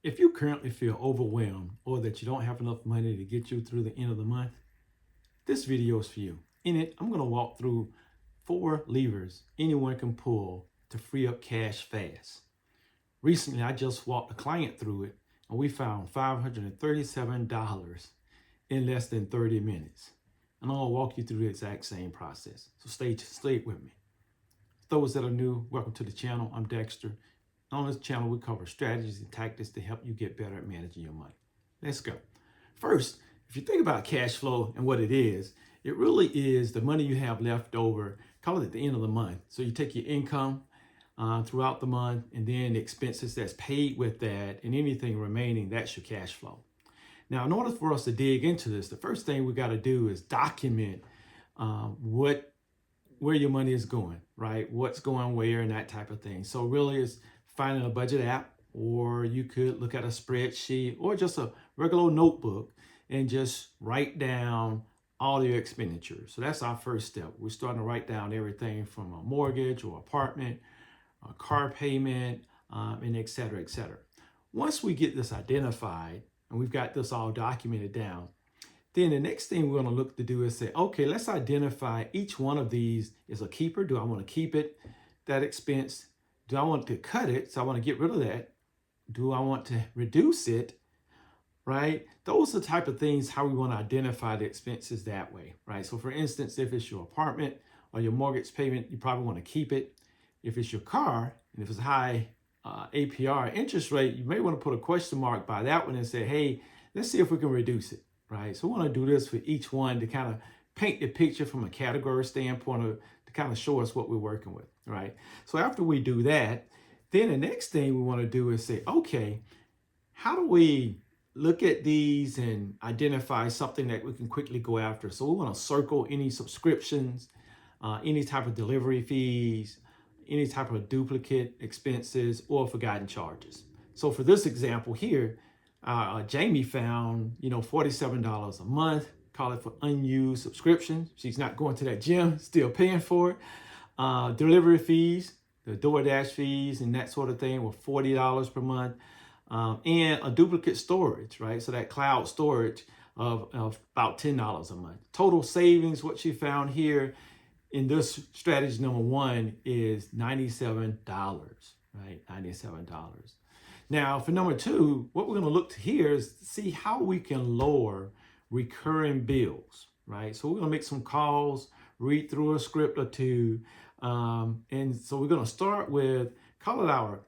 If you currently feel overwhelmed or that you don't have enough money to get you through the end of the month, this video is for you. In it, I'm going to walk through 4 levers anyone can pull to free up cash fast. Recently, I just walked a client through it and we found $537 in less than 30 minutes. And I'm going to walk you through the exact same process. So stay with me. For those that are new, welcome to the channel. I'm Dexter. On this channel, we cover strategies and tactics to help you get better at managing your money. Let's go. First, if you think about cash flow and what it really is the money you have left over, call it at the end of the month. So you take your income throughout the month and then the expenses that's paid with that and anything remaining, that's your cash flow. Now, in order for us to dig into this, the first thing we got to do is document where your money is going, right? What's going where and that type of thing. So really it's finding a budget app, or you could look at a spreadsheet or just a regular notebook and just write down all your expenditures. So that's our first step. We're starting to write down everything from a mortgage or apartment, a car payment, and et cetera, et cetera. Once we get this identified and we've got this all documented down, then the next thing we're going to look to do is say, okay, let's identify each one of these is a keeper. Do I want to keep it, that expense? Do I want to cut it? So I want to get rid of that. Do I want to reduce it? Right? Those are the type of things how we want to identify the expenses that way, right? So for instance, if it's your apartment or your mortgage payment, you probably want to keep it. If it's your car, and if it's high APR interest rate, you may want to put a question mark by that one and say, hey, let's see if we can reduce it, right? So we want to do this for each one to kind of paint the picture from a category standpoint of, to kind of show us what we're working with, right? So after we do that, then the next thing we want to do is say, okay, how do we look at these and identify something that we can quickly go after? So we want to circle any subscriptions, any type of delivery fees, any type of duplicate expenses or forgotten charges. So for this example here, Jamie found, $47 a month, call it for unused subscriptions. She's not going to that gym, still paying for it. Delivery fees, the DoorDash fees and that sort of thing were $40 per month. And a duplicate storage, right? So that cloud storage of about $10 a month. Total savings, what she found here in this strategy number 1 is $97, right? $97. Now for number 2, what we're going to look to here is to see how we can lower recurring bills, right? So we're going to make some calls, read through a script or two. And so we're going to start with, call it our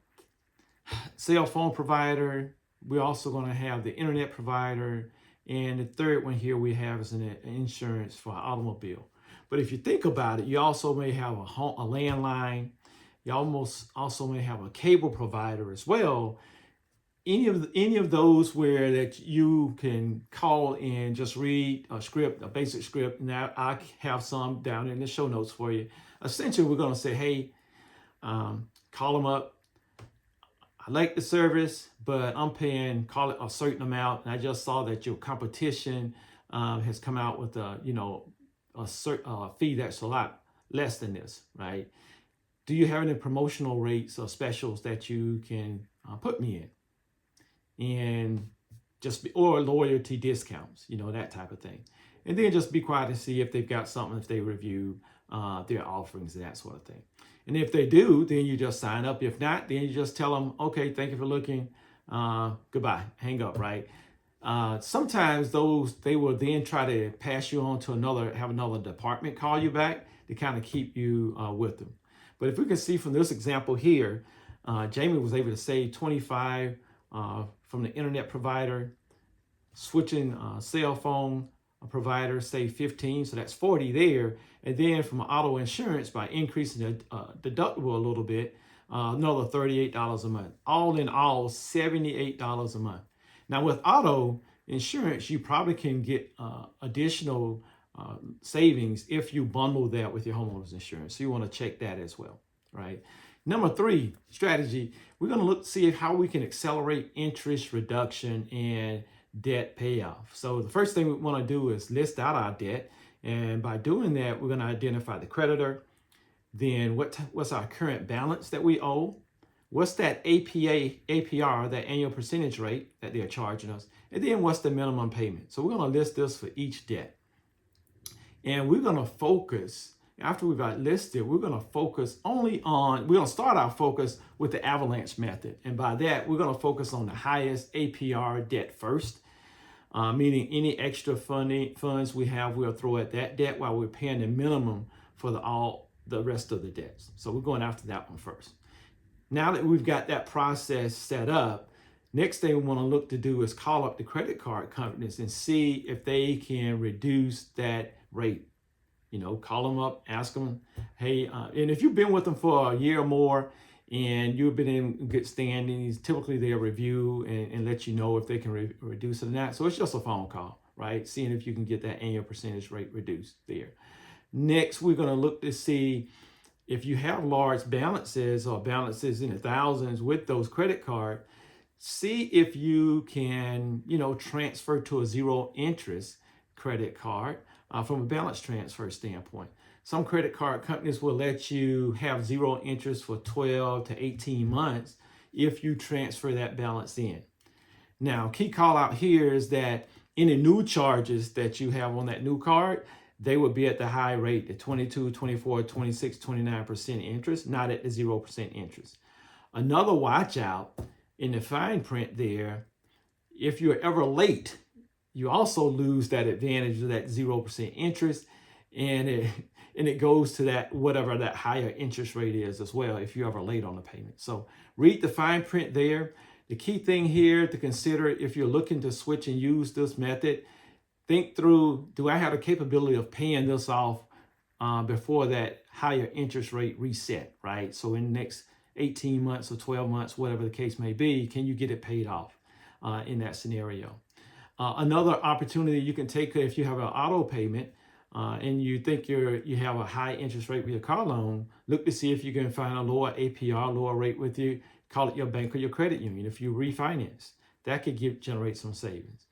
cell phone provider. We're also going to have the internet provider. And the third one here we have is an insurance for an automobile. But if you think about it, you also may have a landline. You also may have a cable provider as well. Any of those where that you can call and just read a script, a basic script. Now I have some down in the show notes for you. Essentially, we're going to say, hey, call them up. I like the service, but I'm paying, call it a certain amount. And I just saw that your competition has come out with a fee that's a lot less than this, right? Do you have any promotional rates or specials that you can put me in? And or loyalty discounts, that type of thing. And then just be quiet to see if they've got something, if they review their offerings and that sort of thing. And if they do, then you just sign up. If not, then you just tell them, okay, thank you for looking. Goodbye, hang up, right? Sometimes they will then try to pass you on to have another department call you back to kind of keep you with them. But if we can see from this example here, Jamie was able to save $25 from the internet provider, switching cell phone provider, save 15, so that's 40 there. And then from auto insurance, by increasing the deductible a little bit, another $38 a month. All in all, $78 a month. Now with auto insurance, you probably can get additional savings if you bundle that with your homeowner's insurance. So you want to check that as well, right? Number 3 strategy, we're going to look to see how we can accelerate interest reduction and debt payoff. So the first thing we want to do is list out our debt. And by doing that, we're going to identify the creditor, then what's our current balance that we owe, what's that APR, that annual percentage rate that they're charging us, and then what's the minimum payment. So we're going to list this for each debt. And we're going to focus, after we've got listed, we're going to focus only on, we're going to start our focus with the avalanche method. And by that, we're going to focus on the highest APR debt first, meaning any extra funds we have, we'll throw at that debt while we're paying the minimum for all the rest of the debts. So we're going after that one first. Now that we've got that process set up, next thing we want to look to do is call up the credit card companies and see if they can reduce that rate. Call them up, ask them, hey, and if you've been with them for a year or more and you've been in good standings, typically they'll review and let you know if they can reduce it or not. So it's just a phone call, right? Seeing if you can get that annual percentage rate reduced there. Next, we're going to look to see if you have large balances or balances in the thousands with those credit cards. See if you can, transfer to a zero interest credit card from a balance transfer standpoint. Some credit card companies will let you have zero interest for 12 to 18 months if you transfer that balance in. Now, key call out here is that any new charges that you have on that new card, they would be at the high rate, the 22, 24, 26, 29% interest, not at the 0% interest. Another watch out in the fine print there, if you're ever late, you also lose that advantage of that 0% interest, and it goes to that whatever that higher interest rate is as well if you're ever late on the payment. So read the fine print there. The key thing here to consider if you're looking to switch and use this method, think through, do I have the capability of paying this off before that higher interest rate reset, right? So in the next 18 months or 12 months, whatever the case may be, can you get it paid off in that scenario? Another opportunity you can take if you have an auto payment and you think you have a high interest rate with your car loan, look to see if you can find a lower APR, lower rate with you. Call it your bank or your credit union. If you refinance, that could generate some savings.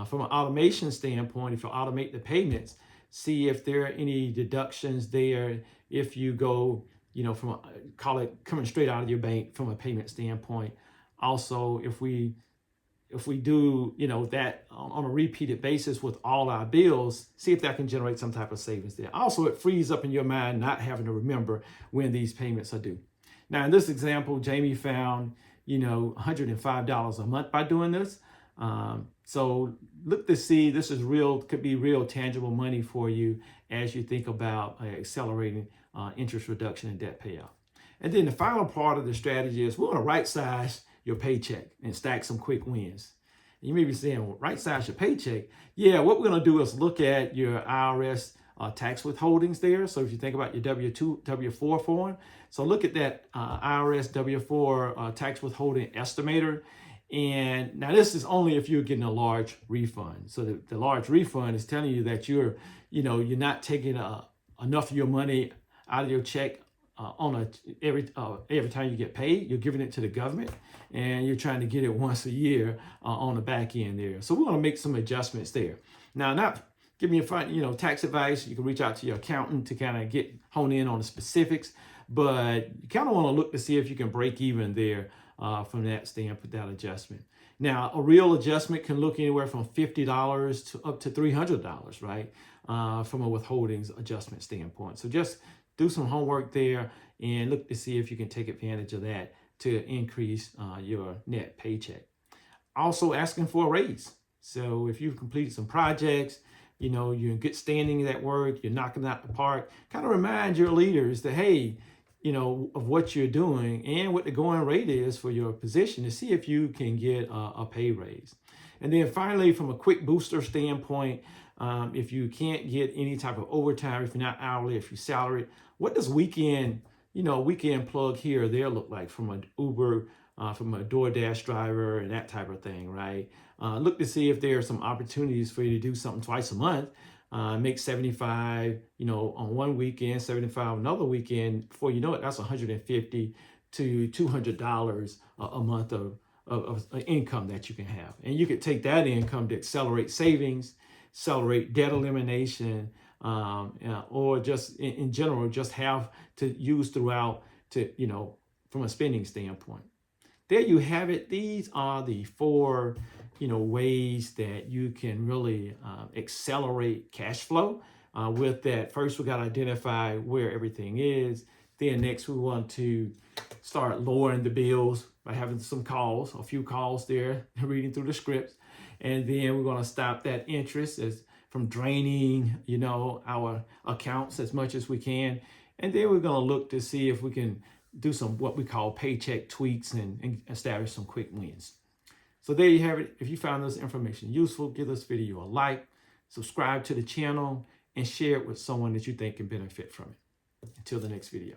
From an automation standpoint, if you automate the payments, see if there are any deductions there. If you go, from call it coming straight out of your bank from a payment standpoint. Also, if we do, that on a repeated basis with all our bills, see if that can generate some type of savings there. Also, it frees up in your mind not having to remember when these payments are due. Now, in this example, Jamie found, $105 a month by doing this. So look to see, this is could be real tangible money for you as you think about accelerating interest reduction and debt payoff. And then the final part of the strategy is we're going to right size your paycheck and stack some quick wins. You may be saying, well, right size your paycheck. Yeah, what we're going to do is look at your IRS tax withholdings there. So if you think about your W-2, W-4 form, so look at that IRS W-4 tax withholding estimator. And now this is only if you're getting a large refund. So the large refund is telling you that you're not taking enough of your money out of your check every time you get paid. You're giving it to the government, and you're trying to get it once a year on the back end there. So we're going to make some adjustments there. Now, not giving you tax advice. You can reach out to your accountant to kind of hone in on the specifics, but you kind of want to look to see if you can break even there from that standpoint, that adjustment. Now, a real adjustment can look anywhere from $50 to up to $300, right? From a withholdings adjustment standpoint. So just do some homework there and look to see if you can take advantage of that to increase your net paycheck. Also asking for a raise. So if you've completed some projects, you're in good standing at work, you're knocking out the park, kind of remind your leaders that, hey, of what you're doing and what the going rate is for your position to see if you can get a pay raise. And then finally, from a quick booster standpoint, if you can't get any type of overtime, if you're not hourly, if you're salaried, what does weekend plug here or there look like from an Uber, from a DoorDash driver and that type of thing, right? Look to see if there are some opportunities for you to do something twice a month, make 75, on one weekend, 75 another weekend. Before you know it, that's $150 to $200 a month of income that you can have. And you could take that income to accelerate savings, accelerate debt elimination, or just in general, just have to use throughout to, from a spending standpoint. There you have it. These are the four, ways that you can really accelerate cash flow. With that, first we got to identify where everything is. Then next we want to start lowering the bills by having a few calls there, reading through the scripts. And then we're going to stop that interest from draining, our accounts as much as we can. And then we're going to look to see if we can do some what we call paycheck tweaks and establish some quick wins. So there you have it. If you found this information useful, give this video a like, subscribe to the channel, and share it with someone that you think can benefit from it. Until the next video.